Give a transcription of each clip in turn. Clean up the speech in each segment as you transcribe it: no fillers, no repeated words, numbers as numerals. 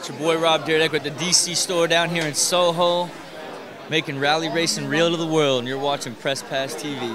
It's your boy Rob Dyrdek with the DC store down here in Soho, making rally racing real to the world, and you're watching PressPassTV.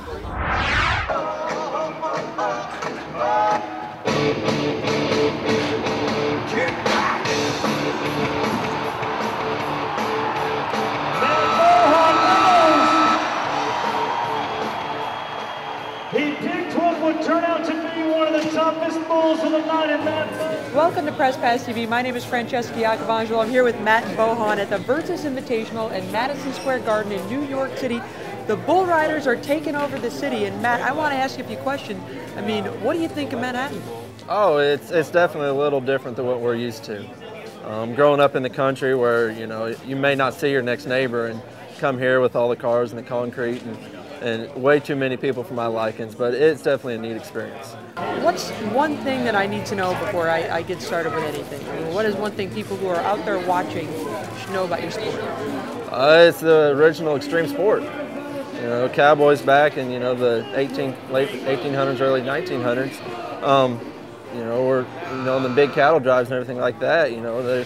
He picked what would turn out to be one of the toughest bulls of the night in that. Welcome to PressPassTV. My name is Francesca Iacovangelo. I'm here with Matt and Bohon at the VERSUS Invitational in Madison Square Garden in New York City. The bull riders are taking over the city, and Matt, I want to ask you a few questions. I mean, what do you think of Manhattan? Oh, it's definitely a little different than what we're used to. Growing up in the country where, you know, you may not see your next neighbor, and come here with all the cars and the concrete and way too many people for my likings, but it's definitely a neat experience. What's one thing that I need to know before I get started with anything? I mean, what is one thing people who are out there watching should know about your sport? It's the original extreme sport. You know, cowboys back in, you know, the late 1800s, early 1900s. You know, we're, you know, the big cattle drives and everything like that. You know, they're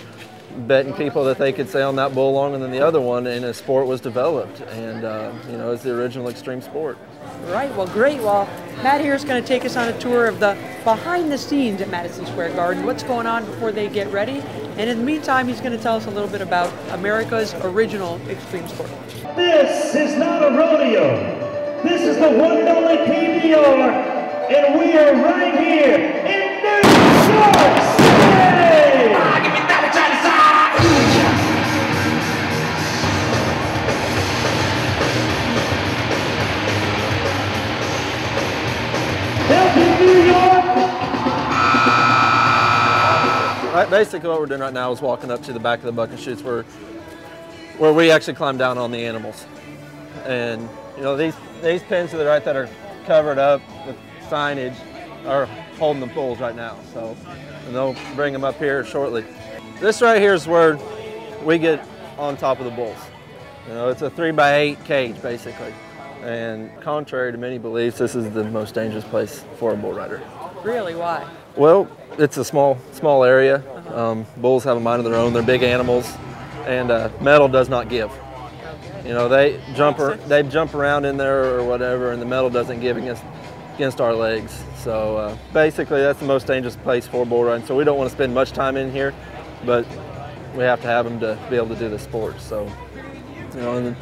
betting people that they could stay on that bull longer than the other one, and a sport was developed. And you know, it's the original extreme sport. Right. Well, great. Well, Matt here is going to take us on a tour of the behind the scenes at Madison Square Garden. What's going on before they get ready? And in the meantime, he's going to tell us a little bit about America's original extreme sport. This is not a rodeo. This is the one and only PBR, and we are right here in New York City. Helping New York. Basically what we're doing right now is walking up to the back of the bucket chutes where we actually climb down on the animals. And you know, these pins to the right that are covered up with signage are holding the bulls right now. So, and they'll bring them up here shortly. This right here is where we get on top of the bulls. You know, it's a 3x8 cage basically. And contrary to many beliefs, this is the most dangerous place for a bull rider. Really? Why? Well, it's a small area. Bulls have a mind of their own. They're big animals, and metal does not give. You know, they jump around in there or whatever, and the metal doesn't give against our legs. So basically, that's the most dangerous place for bull riding. So we don't want to spend much time in here, but we have to have them to be able to do the sport. So, you know, and then,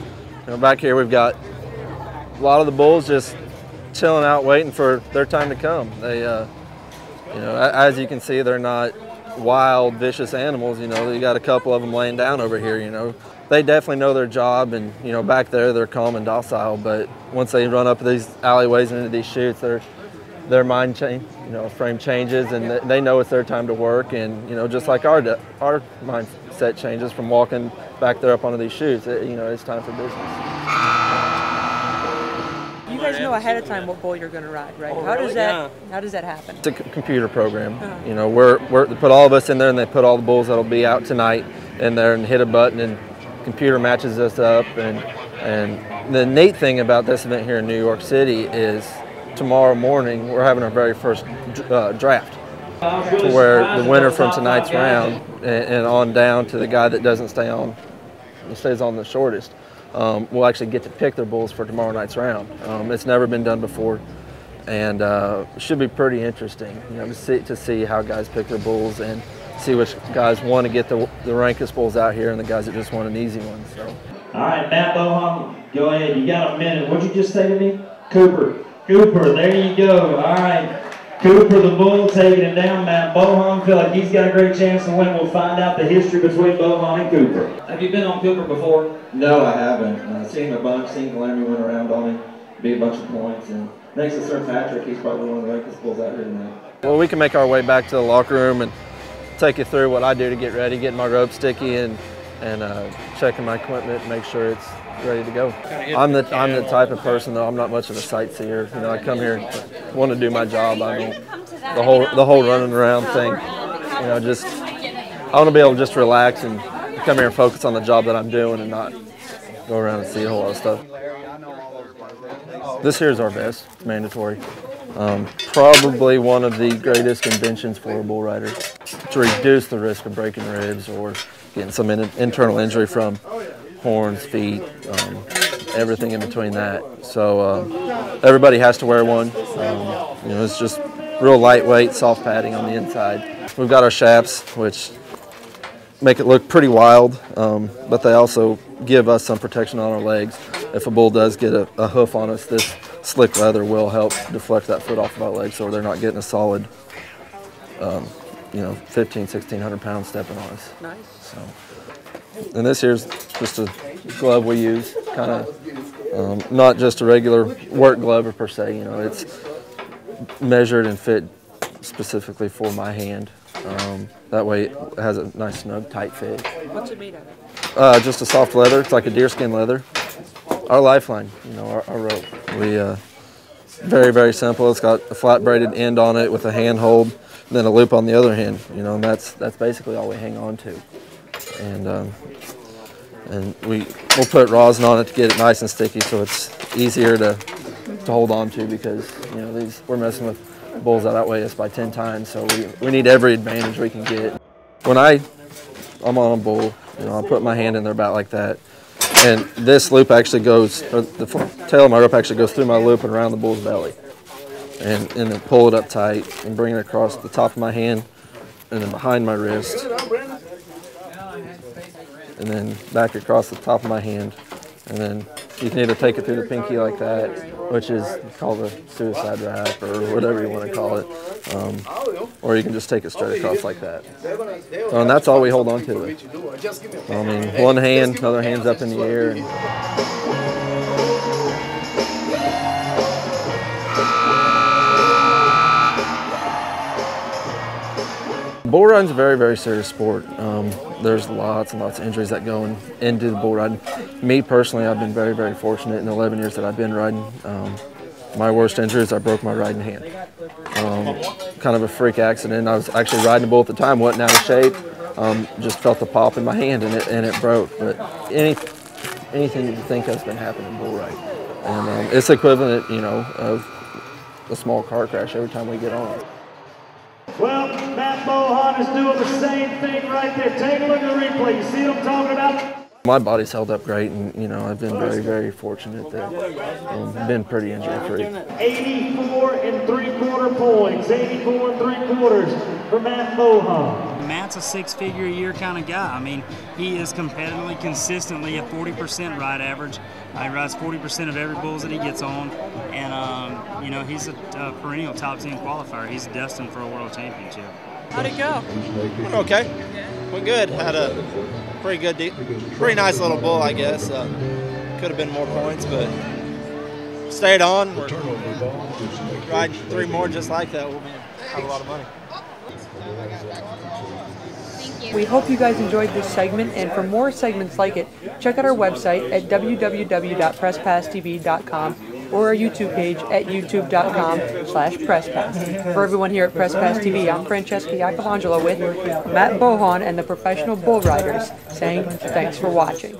you know, back here we've got a lot of the bulls just chilling out, waiting for their time to come. They, you know, as you can see, they're not wild, vicious animals. You know, you got a couple of them laying down over here. You know, they definitely know their job, and you know, back there they're calm and docile. But once they run up these alleyways and into these chutes, their mind frame changes, and they know it's their time to work. And you know, just like our mindset changes from walking back there up onto these chutes, you know, it's time for business. You guys know ahead of time what bull you're going to ride, right? How does that happen? It's a computer program. You know, they put all of us in there, and they put all the bulls that'll be out tonight in there, and hit a button, and the computer matches us up. And the neat thing about this event here in New York City is tomorrow morning we're having our very first draft, to where the winner from tonight's round and on down to the guy that doesn't stay on, stays on the shortest. Will actually get to pick their bulls for tomorrow night's round. It's never been done before, and it should be pretty interesting, you know, to see how guys pick their bulls and see which guys want to get the rankest bulls out here and the guys that just want an easy one. So. All right, Matt Bohon, go ahead. You got a minute. What'd you just say to me? Cooper, there you go. All right. Cooper the bull taking it down. Matt Bohon, feel like he's got a great chance to win. We'll find out the history between Bohon and Cooper. Have you been on Cooper before? No, I haven't. Seen him a bunch, seen Calamity went around on him, beat a bunch of points. And next to Sir Patrick, he's probably one of the rankest bulls out here tonight. Well, we can make our way back to the locker room and take you through what I do to get ready, getting my rope sticky and checking my equipment and make sure it's ready to go. I'm the type of person, though, I'm not much of a sightseer. You know, I come here, want to do my job. I don't, the whole running around thing. You know, just I want to be able to just relax and come here and focus on the job that I'm doing and not go around and see a whole lot of stuff. This here is our best, mandatory. Probably one of the greatest inventions for a bull rider to reduce the risk of breaking ribs or getting some internal injury from horns, feet, everything in between that. So everybody has to wear one. You know, it's just real lightweight, soft padding on the inside. We've got our shafts, which make it look pretty wild, but they also give us some protection on our legs. If a bull does get a hoof on us, this slick leather will help deflect that foot off of our leg so they're not getting a solid, you know, 1,500–1,600 pounds stepping on us. Nice. So, and this here's just a glove we use, kind of not just a regular work glove per se. You know, it's measured and fit specifically for my hand. That way it has a nice, snug, tight fit. What's it made of? Just a soft leather. It's like a deerskin leather. Our lifeline, you know, our rope. We very, very simple. It's got a flat braided end on it with a hand hold, and then a loop on the other hand. You know, and that's basically all we hang on to. And we'll put rosin on it to get it nice and sticky, so it's easier to hold on to, because you know we're messing with bulls that outweigh us by 10 times, so we need every advantage we can get. When I'm on a bull, you know, I put my hand in their back like that, and this loop actually goes, or the tail of my rope actually goes through my loop and around the bull's belly, and then pull it up tight and bring it across the top of my hand and then behind my wrist, and then back across the top of my hand, and then you can either take it through the pinky like that, which is called a suicide wrap or whatever you want to call it, or you can just take it straight across like that. So, and that's all we hold on to. I mean, one hand, other hand's up in the air. Bull riding's a very, very serious sport. There's lots and lots of injuries that go into the bull riding. Me personally, I've been very, very fortunate in the 11 years that I've been riding. My worst injury is I broke my riding hand. Kind of a freak accident. I was actually riding a bull at the time, wasn't out of shape. Just felt the pop in my hand and it broke. But anything you think has been happening in bull riding. And it's equivalent, you know, of a small car crash every time we get on. Well, Matt Bohon is doing the same thing right there. Take a look at the replay. You see what I'm talking about? My body's held up great, and you know, I've been very, very fortunate that I've been pretty injury-free. 84 3/4 points, 84 3/4 for Matt Bohon. Matt's a six-figure-a-year kind of guy. I mean, he is competitively, consistently a 40% ride average. He rides 40% of every bulls that he gets on, and you know, he's a perennial top 10 qualifier. He's destined for a world championship. How'd it go? Okay, went good. Had a pretty nice little bull, I guess. Could have been more points, but stayed on. We're riding 3 more just like that. We'll have a lot of money. We hope you guys enjoyed this segment, and for more segments like it, check out our website at www.PressPassTV.com or our YouTube page at youtube.com/PressPass. For everyone here at PressPass TV, I'm Francesca Iacovangelo with Matt Bohon and the Professional Bull Riders, saying thanks for watching.